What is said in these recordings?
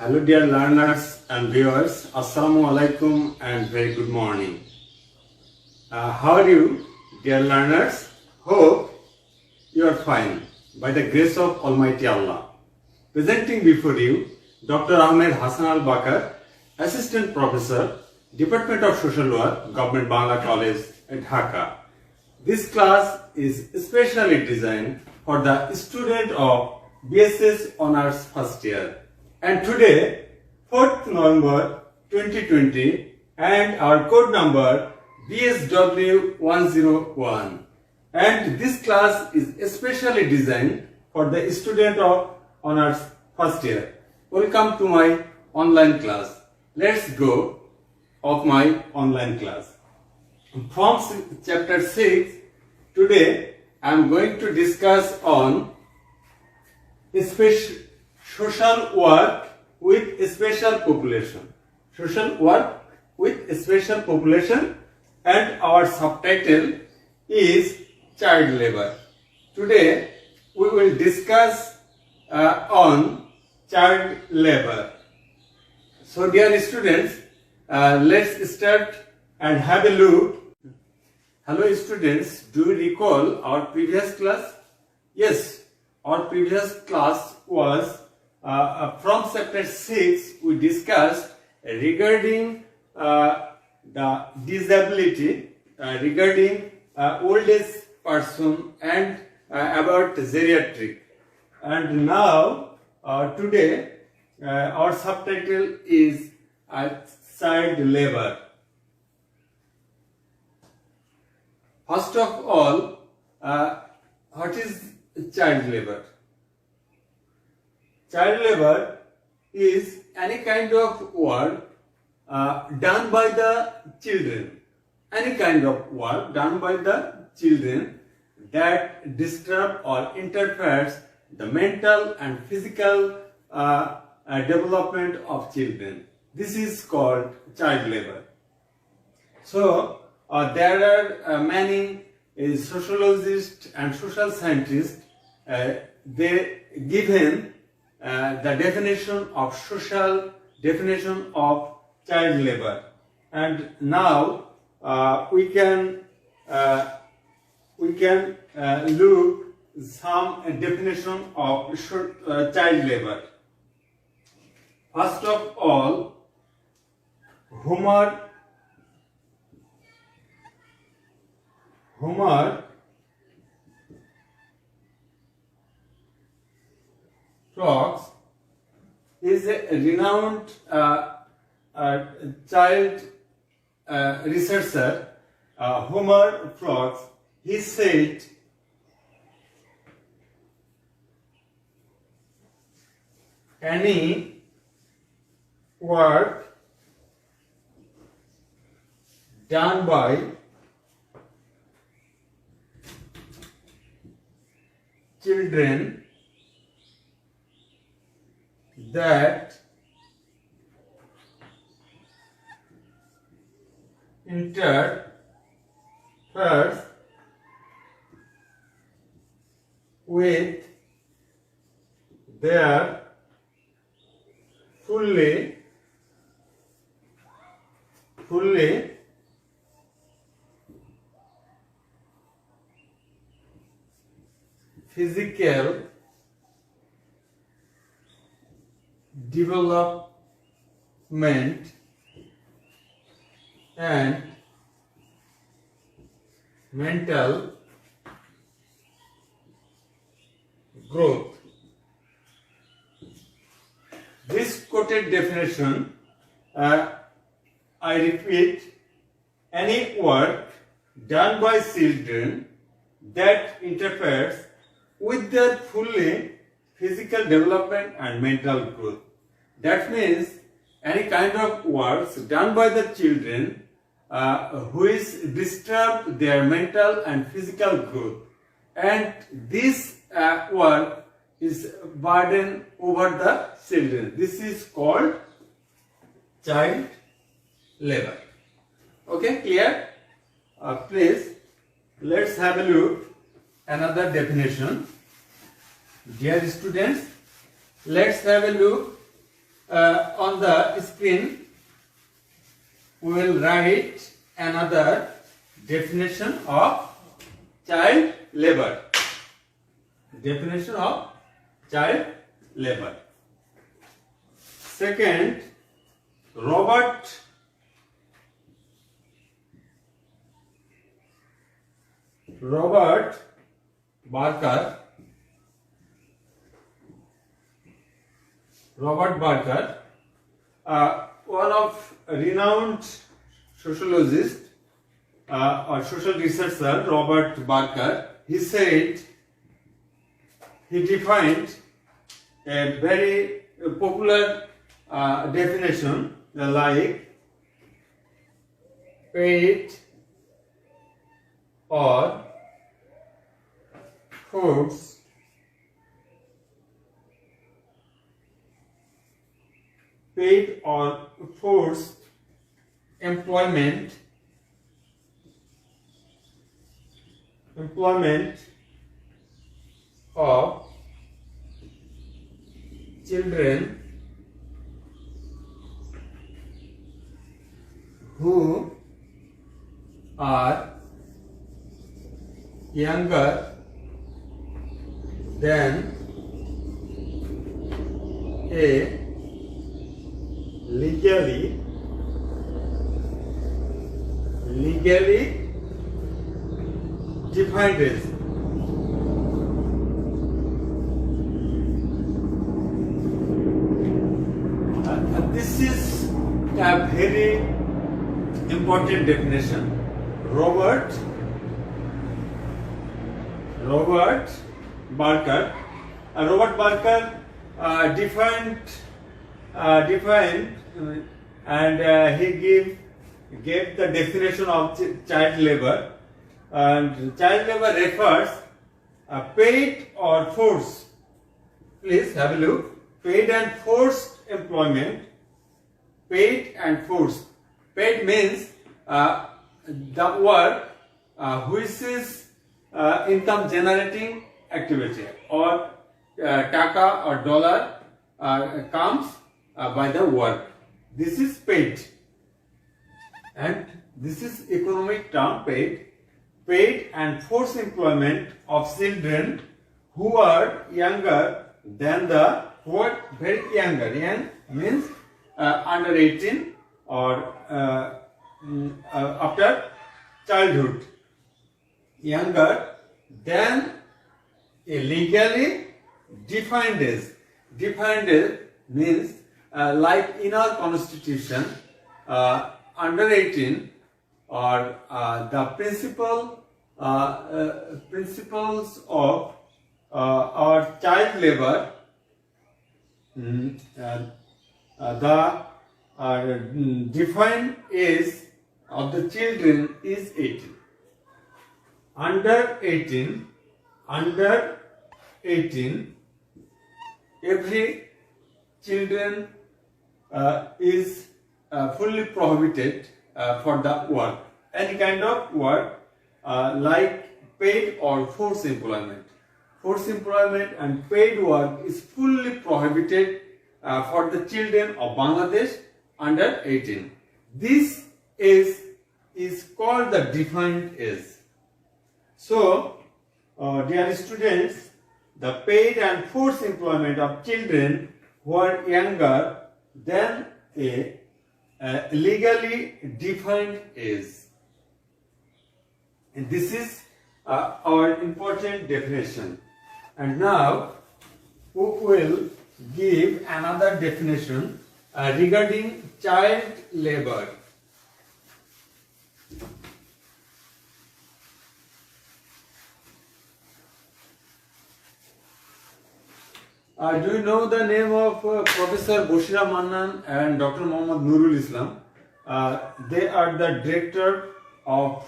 Hello dear learners and viewers, Assalamu alaikum and very good morning. How are you dear learners? Hope you are fine by the grace of Almighty Allah. Presenting before you Dr. Ahmed Hassan Al-Bakar, Assistant Professor, Department of Social Work, Govt Bangla College at Dhaka. This class is specially designed for the student of BSS Honours first year. And today, 4th November 2020 and our code number BSW101. And this class is especially designed for the student of Honours first year. Welcome to my online class. Let's go of my online class. From chapter 6, today I am going to discuss on social work with special population. Social work with special population, and our subtitle is child labor. Today we will discuss on child labor. So dear students, let's start and have a look. Hello students, do you recall our previous class? Yes, our previous class was from chapter 6 we discussed regarding the disability, regarding old age person and about geriatric. And now today our subtitle is child labor. First of all, what is child labor? Child labor is any kind of work done by the children. Any kind of work done by the children that disturb or interferes the mental and physical development of children. This is called child labor. So there are many sociologists and social scientists. They given the definition of child labor, and now we can look some definition of child labor. First of all, Homer Fox is a renowned child researcher. Homer Fox, he said, any work done by children that interferes with their fully physical development and mental growth. This quoted definition, I repeat, any work done by children that interferes with their fully physical development and mental growth. That means any kind of works done by the children which disturb their mental and physical growth, and this work is burden over the children. This is called child labor. Okay, clear? Please let's have a look another definition. Dear students, let's have a look on the screen we will write another definition of child labor. Definition of child labor. Second, Robert Barker. One of renowned sociologist or social researcher, Robert Barker, he said, he defined a very popular definition like paid or forced employment of children who are younger than a legally defined age. This is a very important definition. Robert Barker defined and he gave the definition of child labor. And child labor refers paid or forced. Please have a look. Paid and forced employment. Paid and forced. Paid means the work which is income generating activity, or taka or dollar comes by the work. This is paid, and this is economic term paid. Paid and forced employment of children who are younger than the very younger. Young means under 18 or after childhood. Younger than a legally defined age. Defined age means like in our constitution, under 18 or the principles of our child labor, the defined age of the children is 18. Under 18, every children is fully prohibited for the work, any kind of work like paid or forced employment. Forced employment and paid work is fully prohibited for the children of Bangladesh under 18. This is called the defined age. So, dear students, the paid and forced employment of children who are younger than a legally defined age. And this is our important definition. And now we will give another definition regarding child labor. Do you know the name of Professor Boshira Mannan and Dr. Muhammad Nurul Islam? They are the director of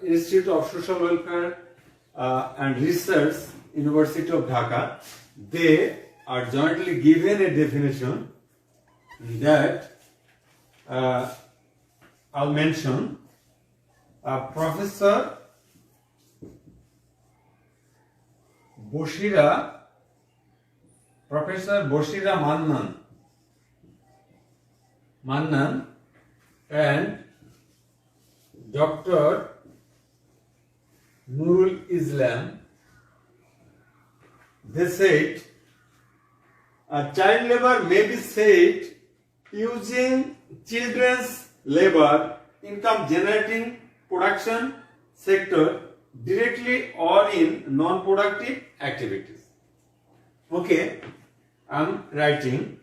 Institute of Social Welfare and Research, University of Dhaka. They are jointly given a definition that I'll mention. Professor Boshira Professor Boshira Mannan and Dr. Nurul Islam, they said child labor may be said using children's labor income generating production sector directly or in non-productive activities. Okay, I'm writing.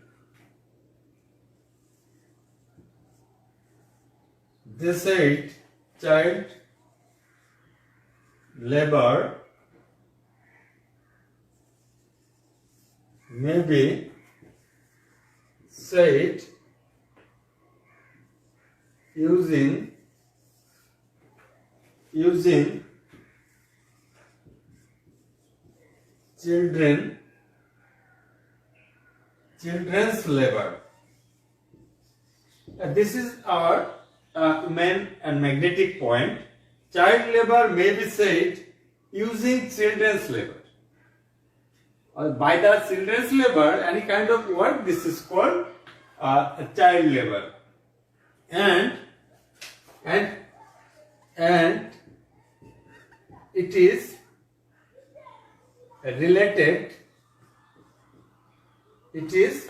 They said child labor may be said using children's labor. This is our main and magnetic point. Child labor may be said using children's labor. By the children's labor, any kind of work, this is called child labor. And it is related. It is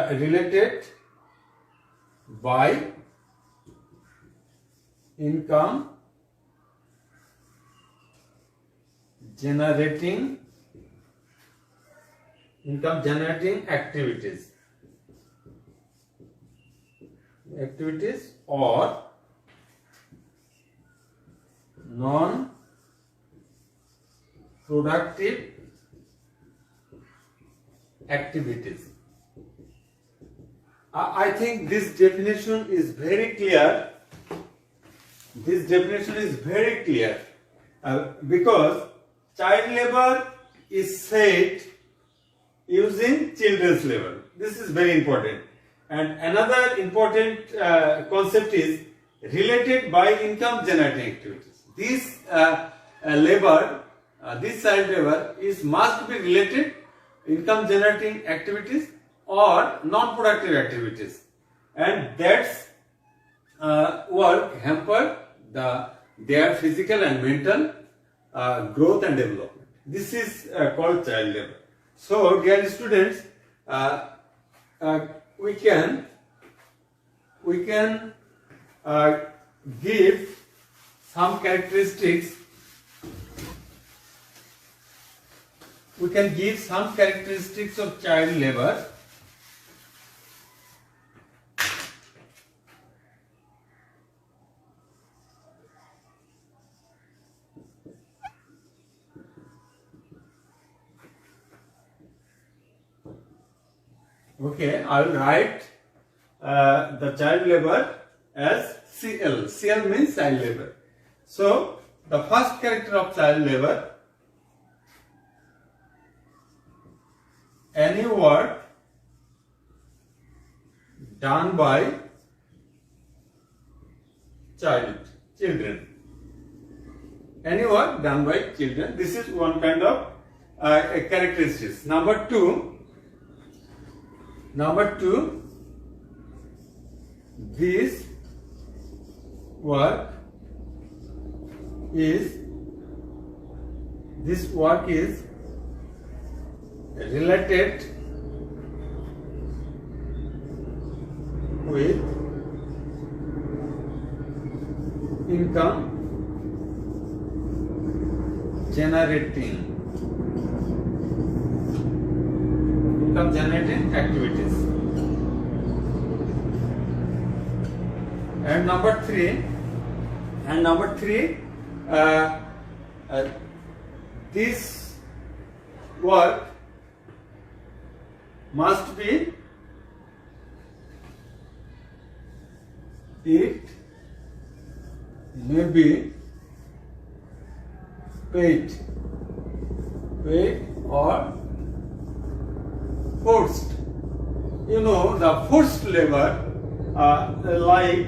related by income generating activities or non-productive activities. I think this definition is very clear. Because child labor is said using children's labor. This is very important. And another important concept is related by income generating activities. This child labor must be related income generating activities or non-productive activities, and that's work hamper their physical and mental growth and development. This is called child labor. So, dear students, we can give some characteristics. We can give some characteristics of child labor. Okay, I will write the child labor as CL. CL means child labor. So, the first character of child labor, any work done by children. Any work done by children. This is one kind of characteristics. Number two, this work is related with income generating activities. And number three, this work must be, it may be paid or forced. You know, the forced labor like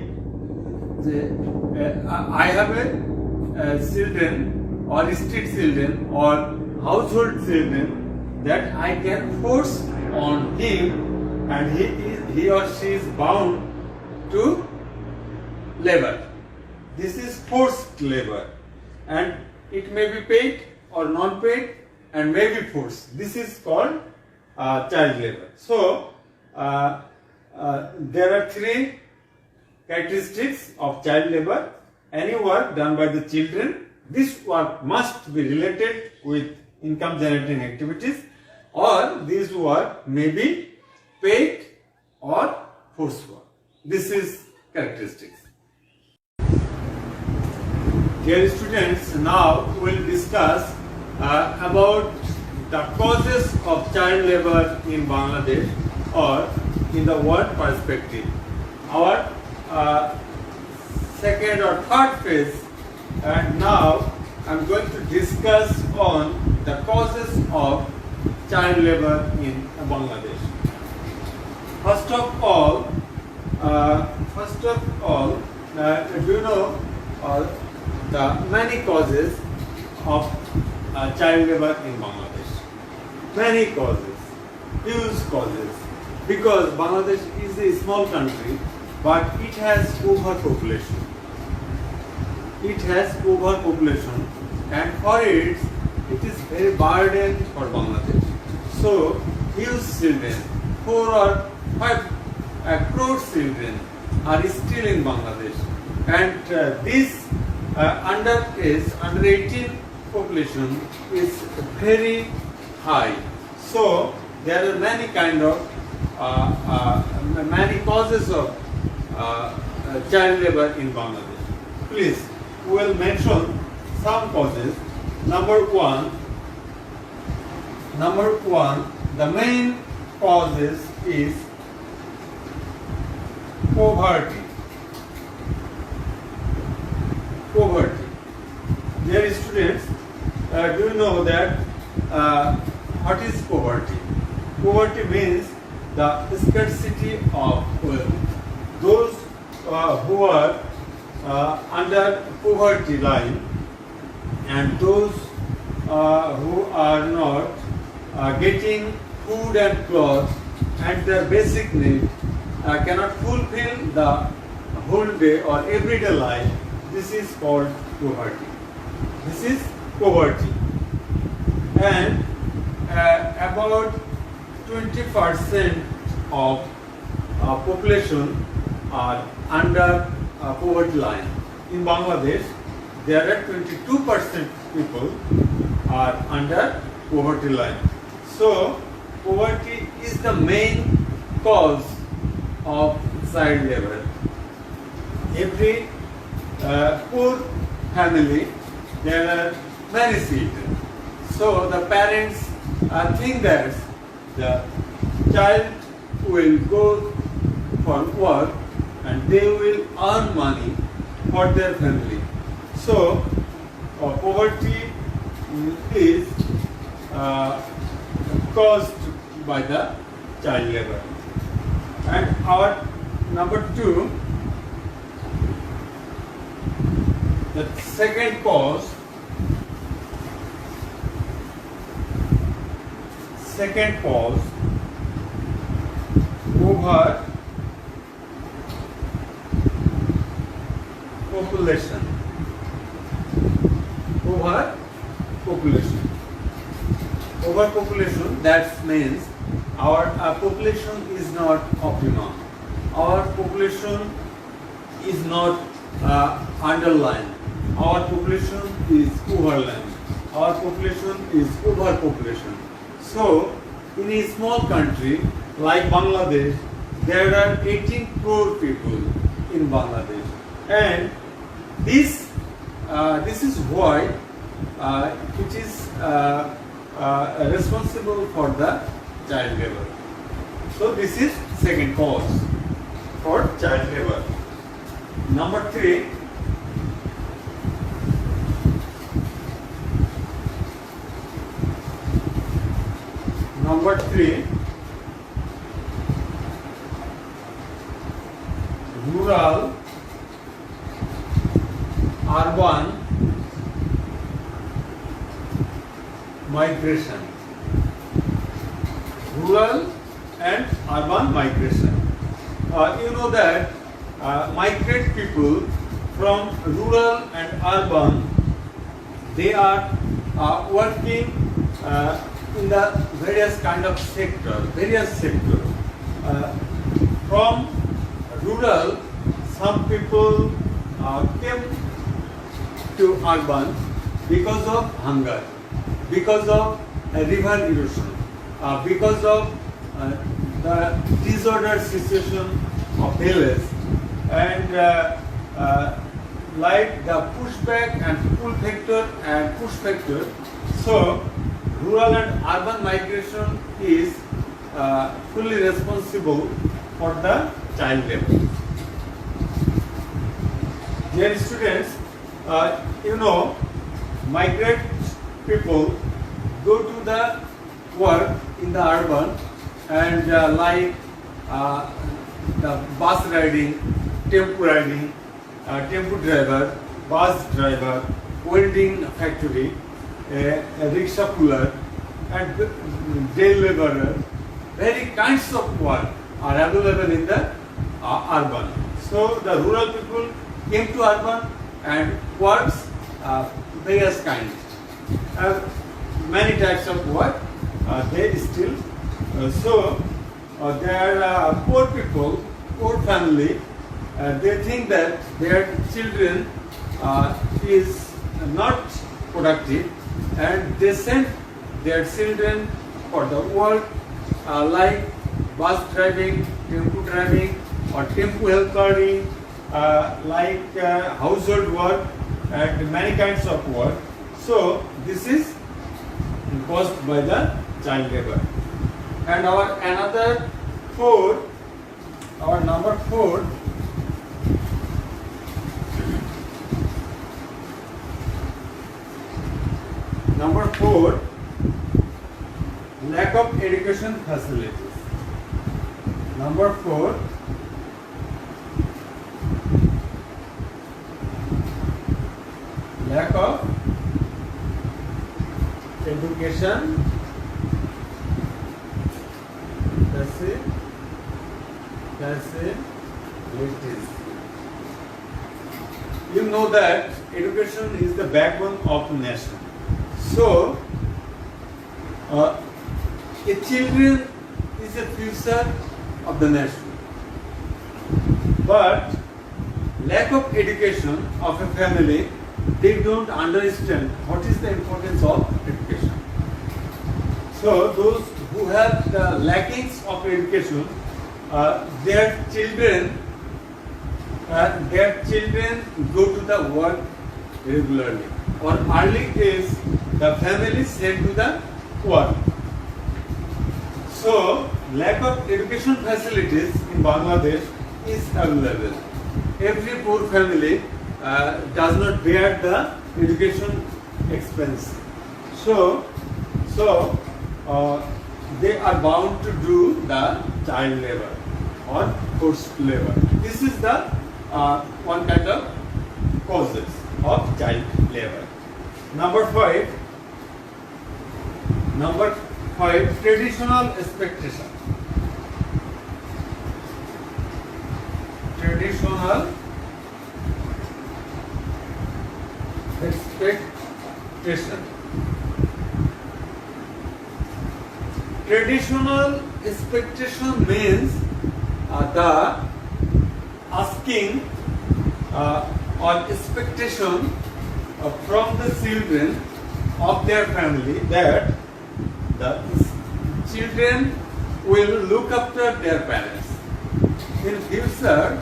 I have a children or street children or household children that I can force on him, and he or she is bound to labor. This is forced labor, and it may be paid or non-paid and may be forced. This is called child labor. So there are three characteristics of child labor. Any work done by the children, this work must be related with income generating activities, or this work may be paid or forced work. This is characteristics. Dear students, now we will discuss about the causes of child labor in Bangladesh or in the world perspective. Our second or third phase, and now I am going to discuss on the causes of child labor in Bangladesh. First of all, do you know the many causes of child labor in Bangladesh? Many causes, huge causes, because Bangladesh is a small country, but it has overpopulation. It has overpopulation, and for it is very burden for Bangladesh. So, huge children, 4 or 5 crore children are still in Bangladesh, and this under 18 population is very high. So, there are many kind of many causes of child labor in Bangladesh. Please, we will mention some causes. Number one, the main causes is poverty. Poverty. Dear students, do you know that what is poverty? Poverty means the scarcity of wealth. Those who are under poverty line and those who are not getting food and clothes and their basic need cannot fulfill the whole day or everyday life, this is called poverty. This is poverty. And about 20% of population are under poverty line. In Bangladesh, there are 22% people are under poverty line. So, poverty is the main cause of child labor. Every poor family, there are many children. So, the parents think that the child will go for work and they will earn money for their family. So, poverty is caused by the child labor. And our number two, the second cause, overpopulation. Overpopulation, that means our population is not optimum. Our population is not underlined. Our population is overland. Our population is overpopulation. So, in a small country like Bangladesh, there are 18 crore people in Bangladesh, and this is why it is responsible for the child labor. So, this is second cause for child labor. Number three, rural, urban migration. Rural and urban migration. You know that migrate people from rural and urban, they are working in the various kind of sectors. From rural, some people came to urban because of hunger, because of river erosion, because of the disordered situation of village, and like the pushback and pull factor. So rural and urban migration is fully responsible for the child labor. Dear students, you know, migrant people go to the work in the urban, and like the bus riding, tempo driver, bus driver, welding factory, a rickshaw puller, and day laborer. Very kinds of work are available in the urban. So the rural people came to urban and works various kinds. Many types of work they still. There are poor people, poor family. They think that their children is not productive, and they send their children for the work like bus driving, tempo driving, or tempo helpering, like household work and many kinds of work. So this is caused by the child labor. And our number four, lack of education facilities. Number four, lack of education facilities. You know that education is the backbone of the nation. So, a children is the future of the nation. But lack of education of a family, they don't understand what is the importance of education. So those who have the lackings of education, their children go to the work regularly, or early age the family sent to the work. So lack of education facilities in Bangladesh is available. Every poor family does not bear the education expense. So they are bound to do the child labor or forced labor. This is the one kind of causes of child labor. Number five, traditional expectation. Traditional expectation. Traditional expectation means the asking or expectation from the children of their family that the children will look after their parents. In future,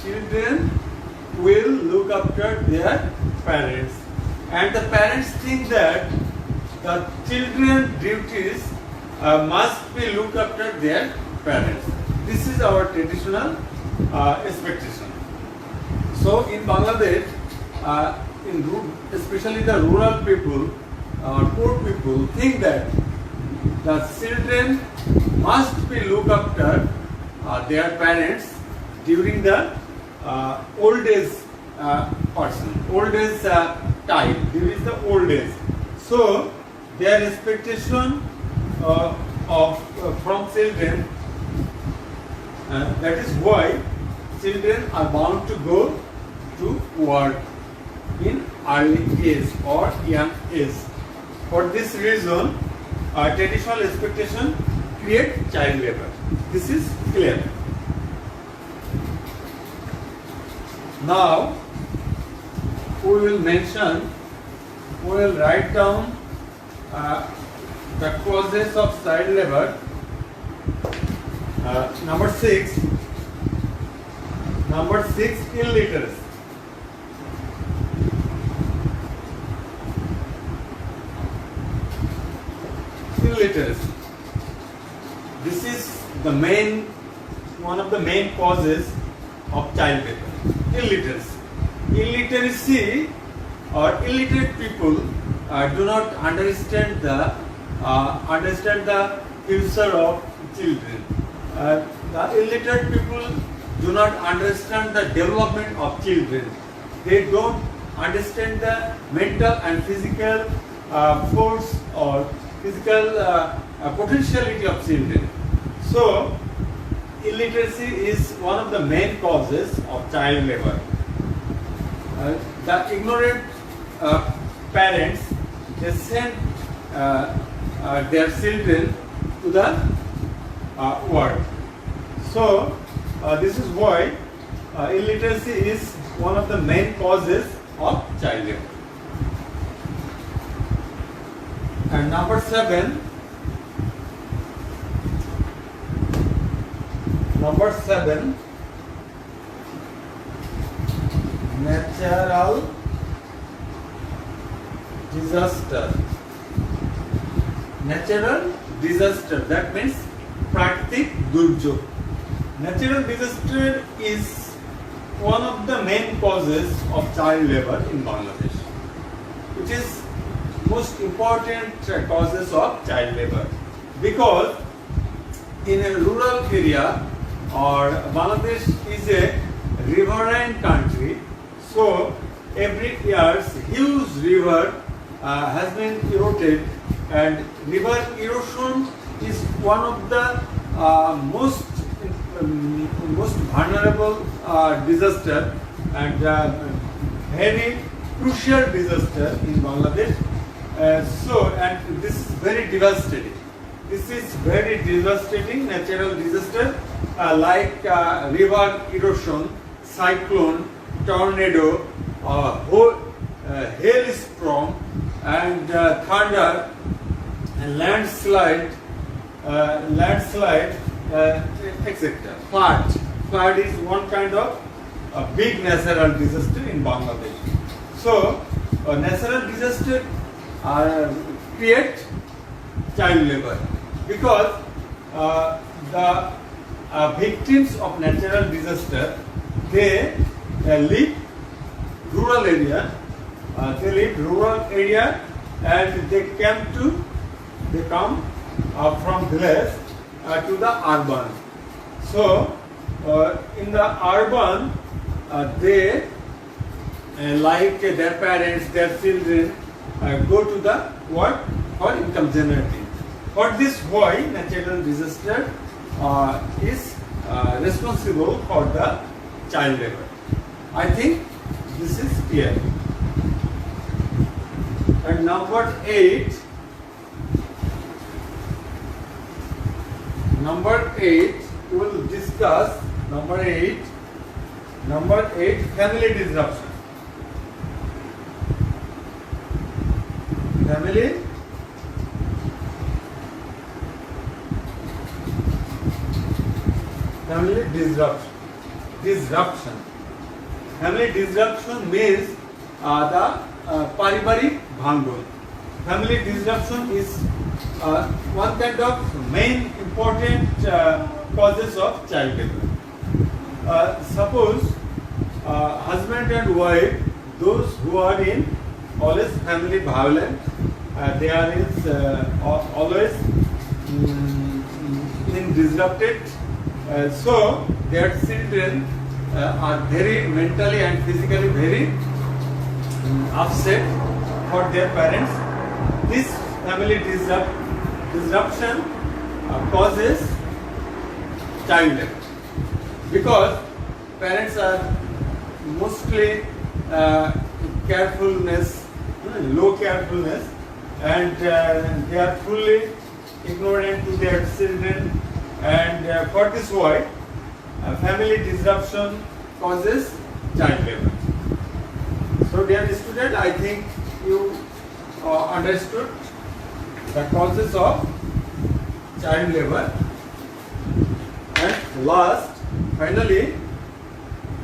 children will look after their parents, and the parents think that the children's duties must be look after their parents. This is our traditional expectation. So in Bangladesh, especially the rural people, poor people think that the children must be look after their parents during the old age person, old age type. There is the old age. So their expectation from children. That is why children are bound to go to work in early age or young age. For this reason, traditional expectation create child labor. This is clear. Now, we will write down the causes of child labor. Number 6, illiteracy. Illiteracy. This is one of the main causes of child labor. Illiteracy or illiterate people do not understand the future of children. The illiterate people do not understand the development of children. They don't understand the mental and physical force or physical potentiality of children. So, illiteracy is one of the main causes of child labor. The ignorant parents, they send their children to the world. So, this is why illiteracy is one of the main causes of child labor. And number 7, natural disaster. Natural disaster, that means prakritik durjog. Natural disaster is one of the main causes of child labor in Bangladesh. It is most important causes of child labor because in a rural area or Bangladesh is a riverine country, so every year huge river has been eroded, and river erosion is one of the most vulnerable disaster and very crucial disaster in Bangladesh. And this is very devastating. This is very devastating natural disaster like river erosion, cyclone, tornado, hailstorm, and thunder, and landslide, etc. Flood is one kind of big natural disaster in Bangladesh. So, natural disaster create child labor because the victims of natural disaster, they live rural area. And they come from village to the urban. So in the urban, they like their parents, their children go to the work for income generating. For this why natural disaster is responsible for the child labor. I think this is clear. And number 8, we will discuss number 8, family disruption. Family disruption. Family disruption means the paribarik bhangon. Family disruption is one kind of main important causes of child labor. Suppose husband and wife, those who are in always family violent, they are always in disrupted, so their children are very mentally and physically very upset for their parents. This family disruption causes child labor because parents are mostly low carefulness, and they are fully ignorant to their children, and for this why family disruption causes child labor. So dear student, I think you understood the causes of child labor. And last, finally,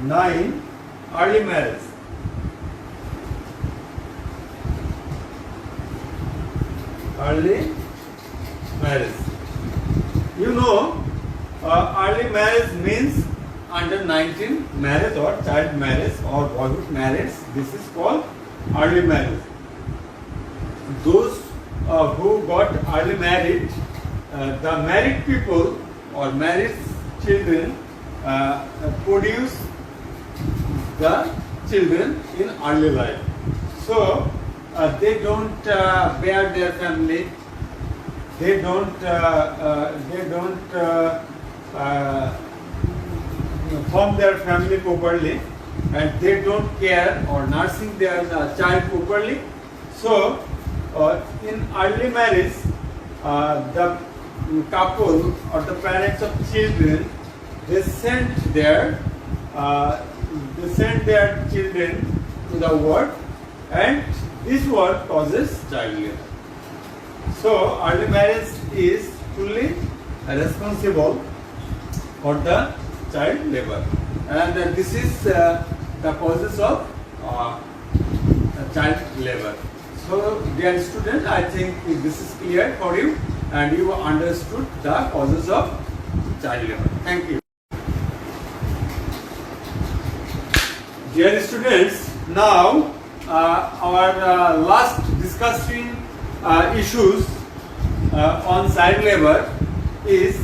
9, early marriage. Early marriage. You know, early marriage means under 19 marriage or child marriage or boyhood marriage. This is called early marriage. Those who got early married, the married people or married children produce the children in early life. So they don't bear their family. They don't form their family properly, and they don't care or nursing their child properly. So in early marriage, the couple or the parents of children, they send their children to the work, and this work causes child labor. So early marriage is fully responsible for the child labor, and this is the causes of child labor. So dear student, I think this is clear for you and you understood the causes of child labor. Thank you. Dear students, now our last discussing issues on child labor is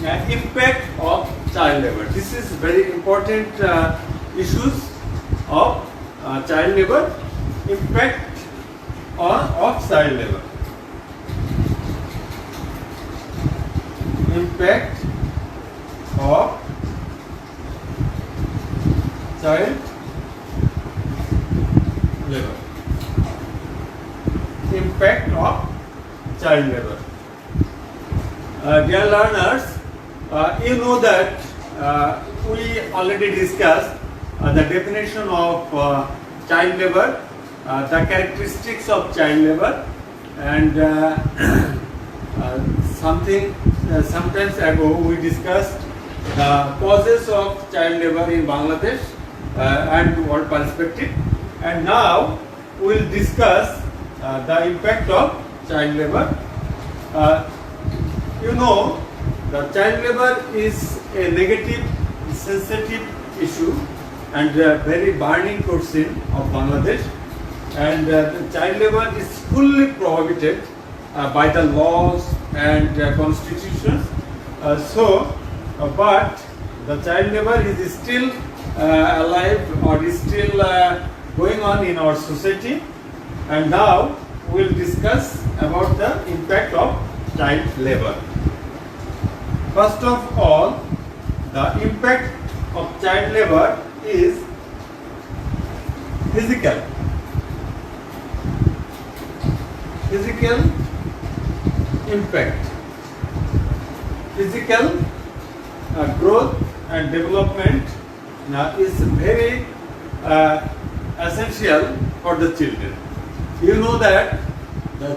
impact of child labor. This is very important issues of child labor, impact of child labor. Impact of child labor. Impact of child labor. Dear learners, you know that we already discussed the definition of child labor, the characteristics of child labor, and sometimes ago we discussed the causes of child labor in Bangladesh and world perspective, and now we will discuss the impact of child labor. You know, the child labor is a negative, sensitive issue and a very burning question of Bangladesh, and the child labor is fully prohibited by the laws and constitutions. But the child labor is still alive or is still going on in our society, and now we will discuss about the impact of child labor. First of all, the impact of child labor is physical. Physical impact. Physical growth and development is very essential for the children. You know that the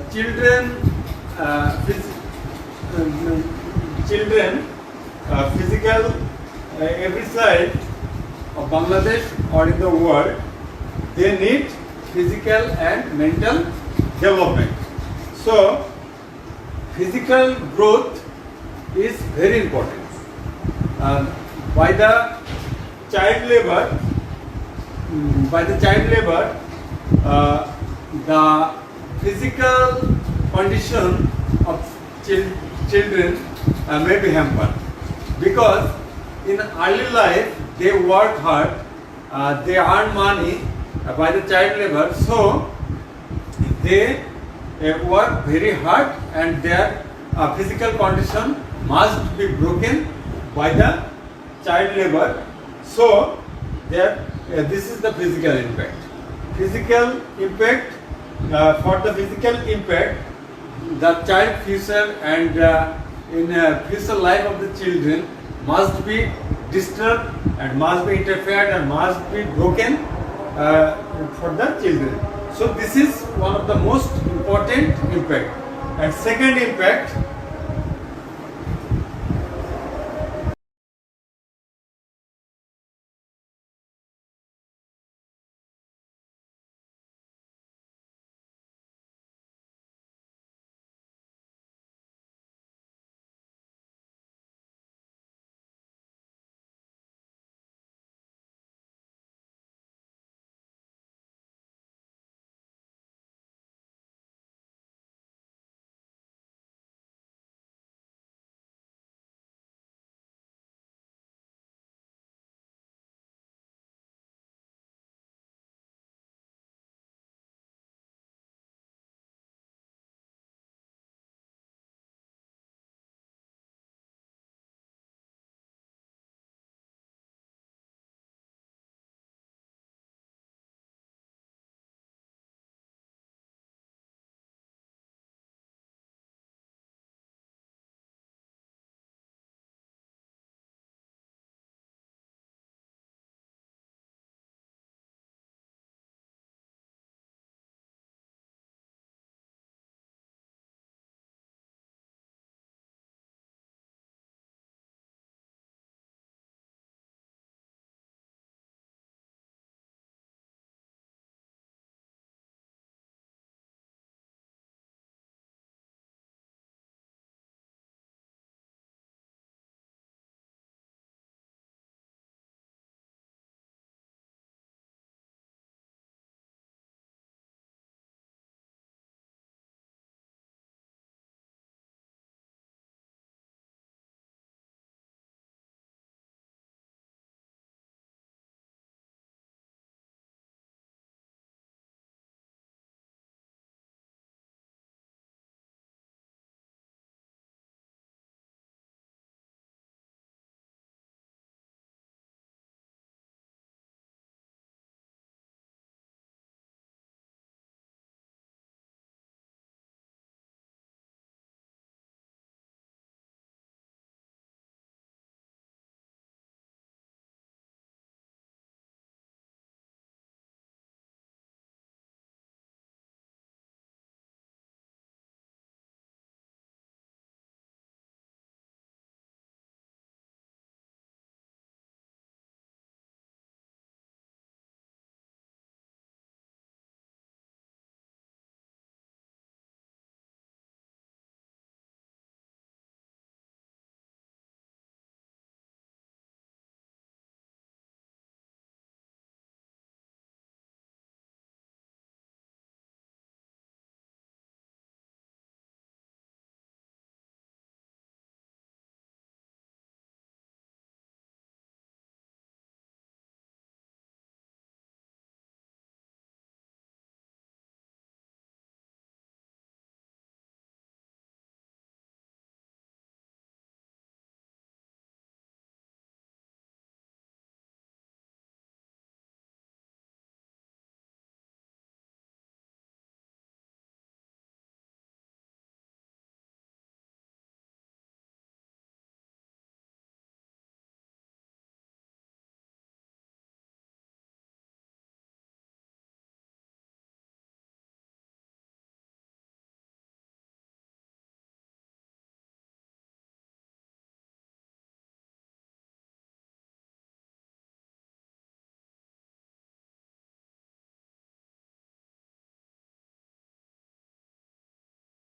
physical every side of Bangladesh or in the world, they need physical and mental development. So physical growth is very important. By the child labor, the physical condition of children may be hampered, because in early life they work hard, they earn money by the child labor, so they work very hard and their physical condition must be broken by the child labor. So this is the physical impact. Physical impact, for the physical impact, the child future and in future life of the children must be disturbed and must be interfered and must be broken for the children. So this is one of the most important impact. And second impact,